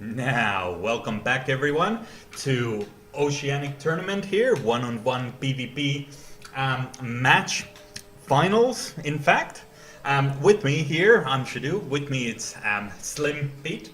Now, welcome back everyone to Oceanic Tournament here, one-on-one PvP match finals, in fact. With me here, I'm Shadu. With me it's Slim Pete.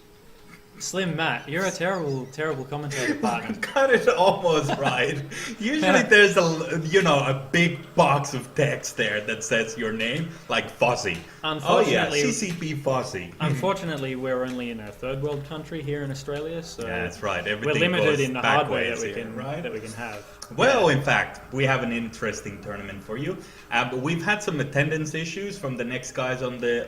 Slim Matt, you're a terrible commentator partner. Got it almost right. Usually there's a big box of text there that says your name, like Fozzie. Unfortunately, CCP Fozzie. Unfortunately, we're only in a third world country here in Australia, so yeah, that's right. We're limited in the hardware that we can have. Well, in fact, we have an interesting tournament for you. But we've had some attendance issues from the next guys on the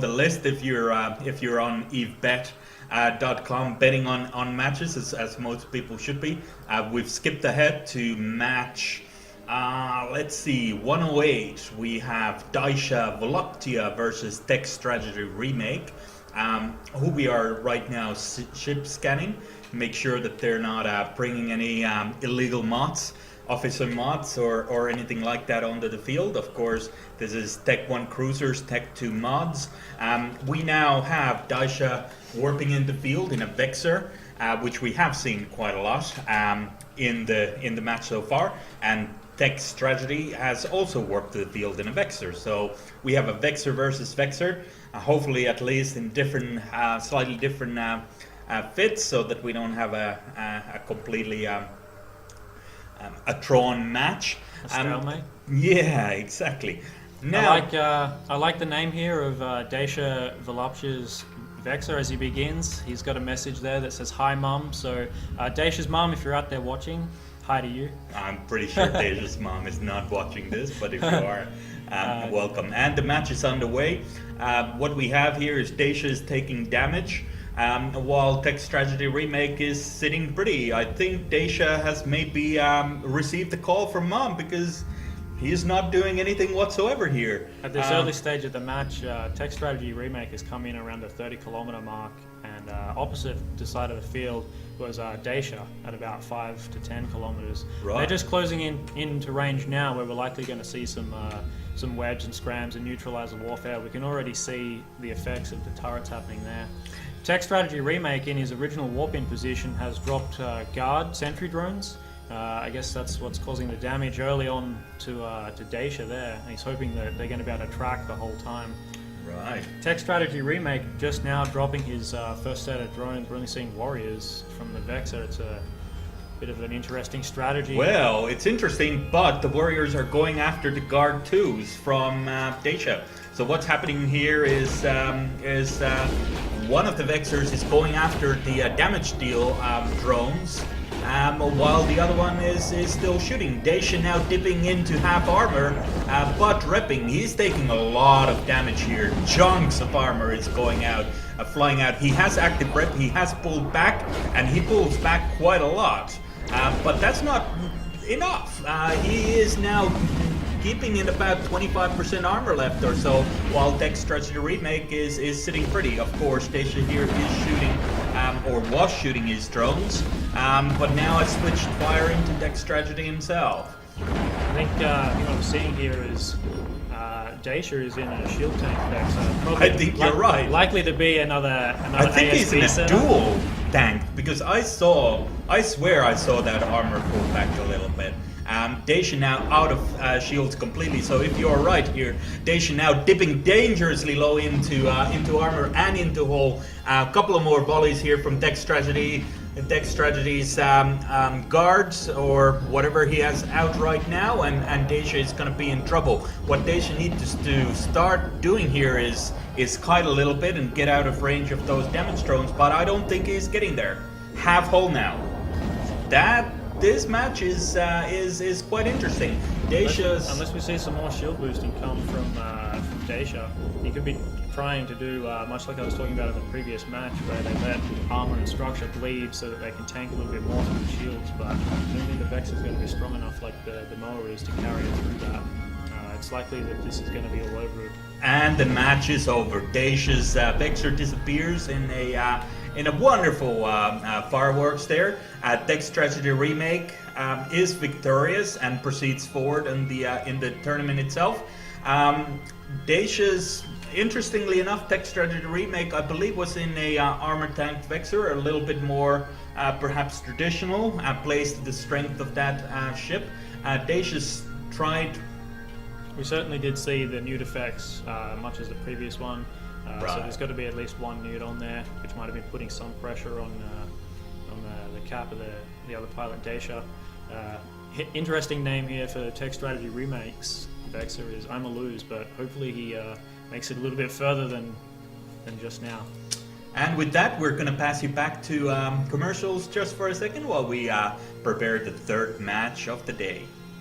list. If you're on evebet.com betting on matches, as most people should be, we've skipped ahead to match. Let's see, 108. We have Daisha Voluptia versus Techstrategyremake, who we are right now ship scanning. Make sure that they're not bringing any illegal mods, officer mods or anything like that onto the field. Of course, this is Tech 1 cruisers, Tech 2 mods. We now have Daisha warping in the field in a Vexor, which we have seen quite a lot in the match so far, and Techstrategy has also warped to the field in a Vexor. So we have a Vexor versus Vexor, hopefully at least in different, slightly different fits, so that we don't have a completely a drawn match. A stalemate? Yeah, exactly. Now, I like the name here of Daisha Voluptia's Vexor as he begins. He's got a message there that says, "Hi, Mum." So Daisha's mum, if you're out there watching, hi to you. I'm pretty sure Daisha's mom is not watching this, but if you are, welcome. And the match is underway. What we have here is Daisha is taking damage, while Techstrategyremake is sitting pretty. I think Daisha has maybe received a call from mom, because he's not doing anything whatsoever here. At this early stage of the match, Techstrategyremake has come in around the 30-kilometer mark, and opposite the side of the field was Daisha at about 5 to 10 kilometers. Right. They're just closing into range now, where we're likely going to see some wedge and scrams and neutralizer warfare. We can already see the effects of the turrets happening there. Techstrategyremake, in his original warp-in position, has dropped guard sentry drones. I guess that's what's causing the damage early on to Daisha there. And he's hoping that they're going to be able to track the whole time. Right. Techstrategyremake just now dropping his first set of drones. We're only seeing warriors from the Vexor. It's a bit of an interesting strategy. Well, it's interesting, but the warriors are going after the guard 2s from Daisha. So what's happening here is one of the Vexors is going after the damage deal drones, while the other one is still shooting. Daisha now dipping into half armor, but repping. He's taking a lot of damage here. Chunks of armor is going out, flying out. He has active rep, he has pulled back, and he pulls back quite a lot. But that's not enough. He is now keeping in about 25% armor left or so, while Techstrategyremake is sitting pretty. Of course, Daisha here is shooting, or was shooting his drones, but now has switched fire into Techstrategy himself. I think what I'm seeing here is Daisha is in a shield tank Vexor. I think you're right. Likely to be another I think ASP he's in a setup. dual tank, because I swear I saw that armor pull back a little bit. Daisha now out of shields completely, so if you're right here, Daisha now dipping dangerously low into armor and into hull. A couple of more volleys here from Techstrategy's guards, or whatever he has out right now, and Daisha is going to be in trouble. What Daisha needs to start doing here is kite a little bit and get out of range of those damage drones, but I don't think he's getting there. Half hull now. This match is quite interesting. Daisha's, unless we see some more shield boosting come from Daisha, he could be trying to do much like I was talking about in the previous match, where they let armor and structure bleed so that they can tank a little bit more through the shields. But I don't think the Vex is going to be strong enough like the Moa is to carry it through that. It's likely that this is going to be all over it. And the match is over. Daisha's Vexor disappears in a wonderful fireworks there. Techstrategyremake is victorious and proceeds forward in the tournament itself. Daisha's Interestingly enough, Techstrategyremake, I believe, was in a armor tank Vexor, a little bit more perhaps traditional, plays to the strength of that ship. Daisha's tried. We certainly did see the nude effects, much as the previous one. Right. So there's got to be at least one nude on there, which might have been putting some pressure on the cap of the other pilot, Daisha. Interesting name here for Techstrategyremake's Vexor is I'm a Lose, but hopefully he makes it a little bit further than just now. And with that, we're going to pass you back to commercials just for a second while we prepare the third match of the day.